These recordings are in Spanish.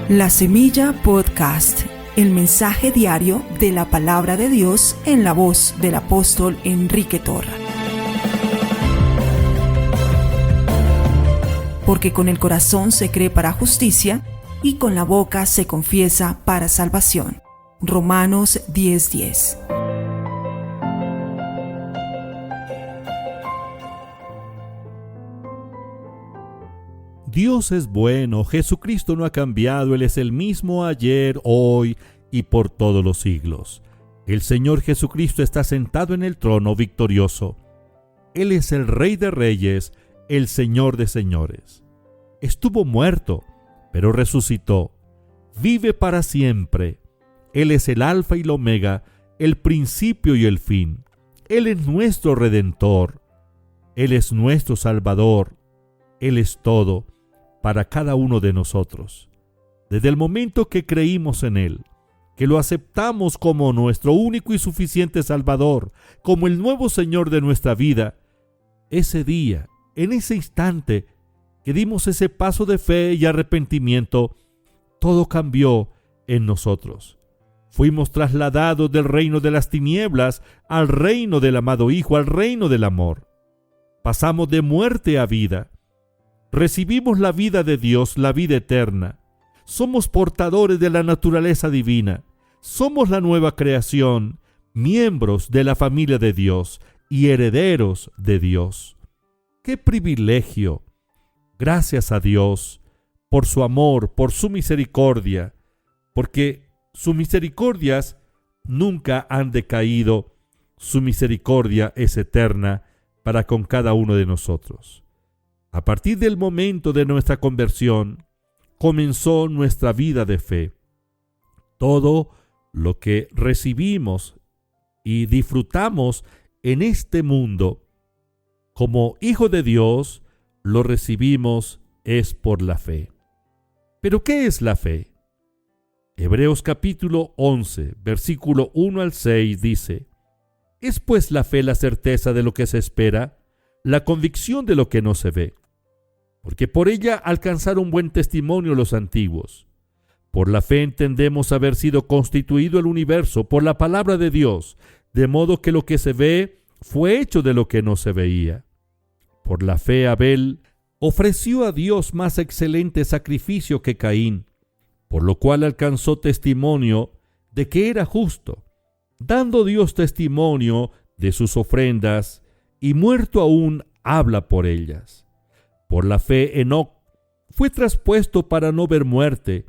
La Semilla Podcast, el mensaje diario de la palabra de Dios en la voz del apóstol Enrique Torra. Porque con el corazón se cree para justicia y con la boca se confiesa para salvación. Romanos 10:10. Dios es bueno, Jesucristo no ha cambiado, Él es el mismo ayer, hoy y por todos los siglos. El Señor Jesucristo está sentado en el trono victorioso. Él es el Rey de Reyes, el Señor de Señores. Estuvo muerto, pero resucitó. Vive para siempre. Él es el Alfa y el Omega, el principio y el fin. Él es nuestro Redentor. Él es nuestro Salvador. Él es todo para cada uno de nosotros. Desde el momento que creímos en Él, que lo aceptamos como nuestro único y suficiente Salvador, como el nuevo Señor de nuestra vida, ese día, en ese instante que dimos ese paso de fe y arrepentimiento, todo cambió en nosotros. Fuimos trasladados del reino de las tinieblas al reino del amado Hijo, al reino del amor. Pasamos de muerte a vida. Recibimos la vida de Dios, la vida eterna. Somos portadores de la naturaleza divina. Somos la nueva creación, miembros de la familia de Dios y herederos de Dios. ¡Qué privilegio! Gracias a Dios por su amor, por su misericordia, porque sus misericordias nunca han decaído. Su misericordia es eterna para con cada uno de nosotros. A partir del momento de nuestra conversión, comenzó nuestra vida de fe. Todo lo que recibimos y disfrutamos en este mundo, como hijo de Dios, lo recibimos es por la fe. ¿Pero qué es la fe? Hebreos capítulo 11, versículo 1 al 6 dice: ¿Es pues la fe la certeza de lo que se espera, la convicción de lo que no se ve? Porque por ella alcanzaron buen testimonio los antiguos. Por la fe entendemos haber sido constituido el universo por la palabra de Dios, de modo que lo que se ve fue hecho de lo que no se veía. Por la fe Abel ofreció a Dios más excelente sacrificio que Caín, por lo cual alcanzó testimonio de que era justo, dando Dios testimonio de sus ofrendas, y muerto aún habla por ellas. Por la fe Enoc fue traspuesto para no ver muerte,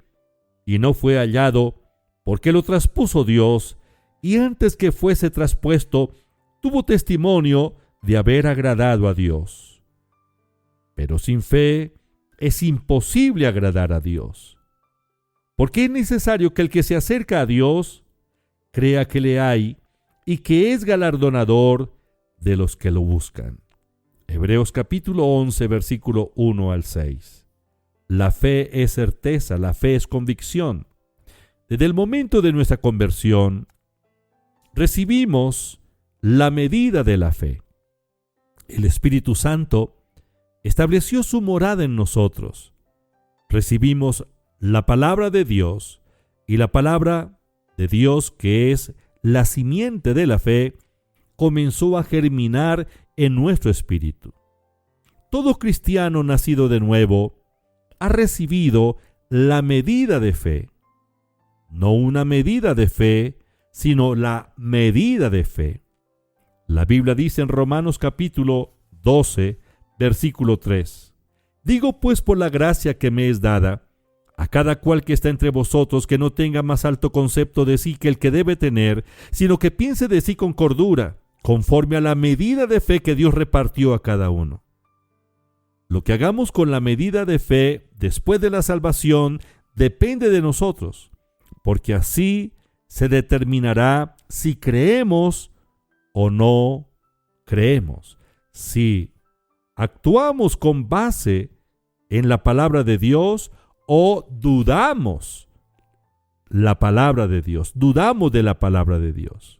y no fue hallado porque lo traspuso Dios, y antes que fuese traspuesto tuvo testimonio de haber agradado a Dios. Pero sin fe es imposible agradar a Dios, porque es necesario que el que se acerca a Dios crea que le hay y que es galardonador de los que lo buscan. Hebreos capítulo 11, versículo 1 al 6. La fe es certeza, la fe es convicción. Desde el momento de nuestra conversión, recibimos la medida de la fe. El Espíritu Santo estableció su morada en nosotros. Recibimos la palabra de Dios, y la palabra de Dios, que es la simiente de la fe, comenzó a germinar en nuestro espíritu. Todo cristiano nacido de nuevo ha recibido la medida de fe. No una medida de fe, sino la medida de fe. La Biblia dice en Romanos capítulo 12, versículo 3: Digo pues por la gracia que me es dada, a cada cual que está entre vosotros, que no tenga más alto concepto de sí que el que debe tener, sino que piense de sí con cordura, conforme a la medida de fe que Dios repartió a cada uno. Lo que hagamos con la medida de fe después de la salvación depende de nosotros, porque así se determinará si creemos o no creemos, si actuamos con base en la palabra de Dios o dudamos la palabra de Dios, dudamos de la palabra de Dios.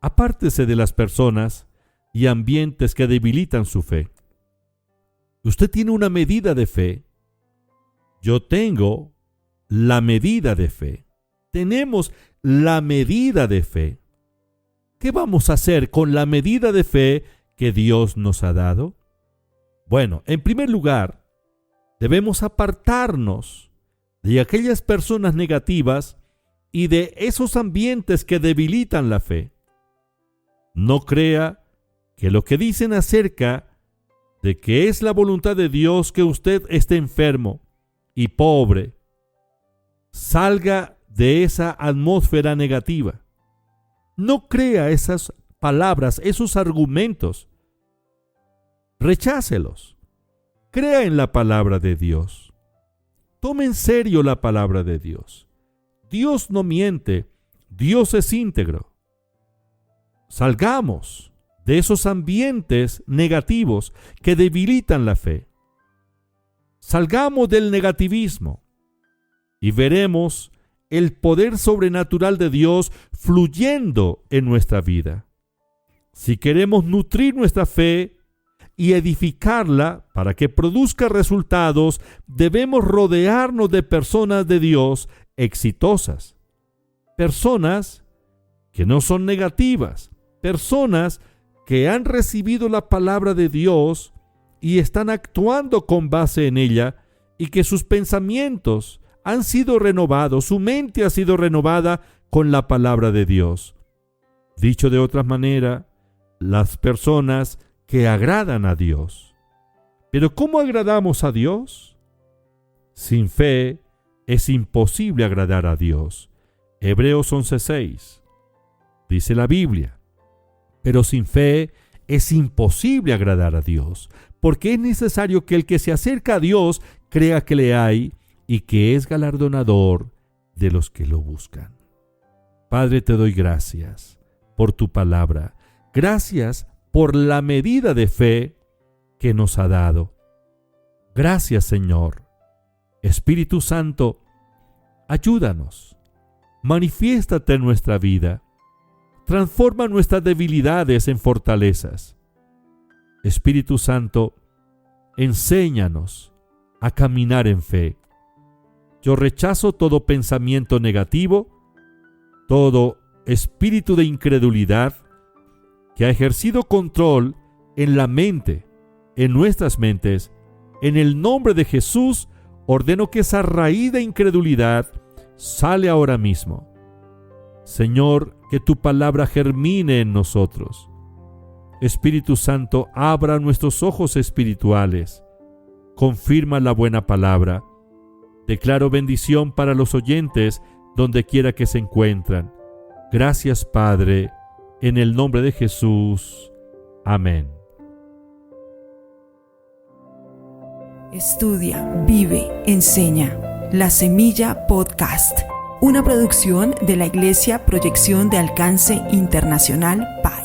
Apártese de las personas y ambientes que debilitan su fe. Usted tiene una medida de fe. Yo tengo la medida de fe. Tenemos la medida de fe. ¿Qué vamos a hacer con la medida de fe que Dios nos ha dado? Bueno, en primer lugar, debemos apartarnos de aquellas personas negativas y de esos ambientes que debilitan la fe. No crea que lo que dicen acerca de que es la voluntad de Dios que usted esté enfermo y pobre salga de esa atmósfera negativa. No crea esas palabras, esos argumentos. Rechácelos. Crea en la palabra de Dios. Tome en serio la palabra de Dios. Dios no miente, Dios es íntegro. Salgamos de esos ambientes negativos que debilitan la fe. Salgamos del negativismo y veremos el poder sobrenatural de Dios fluyendo en nuestra vida. Si queremos nutrir nuestra fe y edificarla para que produzca resultados, debemos rodearnos de personas de Dios exitosas, personas que no son negativas, personas que han recibido la palabra de Dios y están actuando con base en ella, y que sus pensamientos han sido renovados, su mente ha sido renovada con la palabra de Dios. Dicho de otra manera, las personas que agradan a Dios. Pero ¿cómo agradamos a Dios? Sin fe es imposible agradar a Dios. Hebreos 11:6. Dice la Biblia: pero sin fe es imposible agradar a Dios, porque es necesario que el que se acerca a Dios crea que le hay y que es galardonador de los que lo buscan. Padre, te doy gracias por tu palabra. Gracias por la medida de fe que nos ha dado. Gracias, Señor. Espíritu Santo, ayúdanos. Manifiéstate en nuestra vida. Transforma nuestras debilidades en fortalezas. Espíritu Santo, enséñanos a caminar en fe. Yo rechazo todo pensamiento negativo, todo espíritu de incredulidad que ha ejercido control en la mente, en nuestras mentes. En el nombre de Jesús, ordeno que esa raíz de incredulidad sale ahora mismo. Señor, que tu palabra germine en nosotros. Espíritu Santo, abra nuestros ojos espirituales. Confirma la buena palabra. Declaro bendición para los oyentes donde quiera que se encuentran. Gracias, Padre, en el nombre de Jesús. Amén. Estudia, vive, enseña. La Semilla Podcast. Una producción de la Iglesia Proyección de Alcance Internacional PAI.